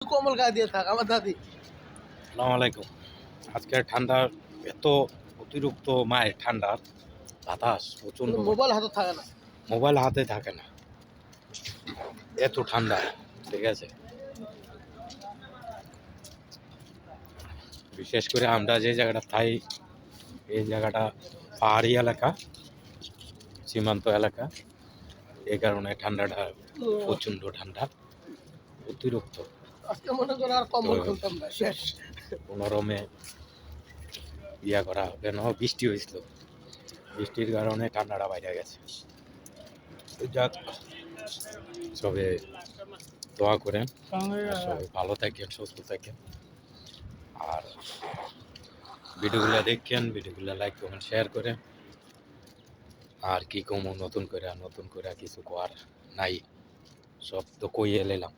কমল গায়ে দিয়ে থাক আমার দাদি। আসসালামু আলাইকুম। আজকের ঠান্ডার এত অতিরিক্ত মায়ের ঠান্ডার বাতাস প্রচণ্ড, মোবাইল হাতে থাকে না। মোবাইল হাতে থাকে না, এত ঠান্ডা। ঠিক আছে, বিশেষ করে আমরা যে জায়গাটা থাই এই জায়গাটা পাহাড়ি এলাকা, সীমান্ত এলাকা, এই কারণে ঠান্ডাটা প্রচণ্ড ঠান্ডা, অতিরিক্ত। আজকে মনে করো আর কম্বল খুলতাম না, শেষ। 15 মে ইয়া করা হবে না, বৃষ্টি হয়েছিল, বৃষ্টির কারণে ঠান্ডাটা বাইরে গেছে। যাক, সবে দোয়া করেন, সবাই ভালো থাকেন, সুস্থ থাকেন। আর ভিডিওগুলো দেখেন, ভিডিওগুলো লাইক কমেন্ট শেয়ার করেন। আর কি কম নতুন করে কিছু করার নাই, সব তো কইয়ে এলাম।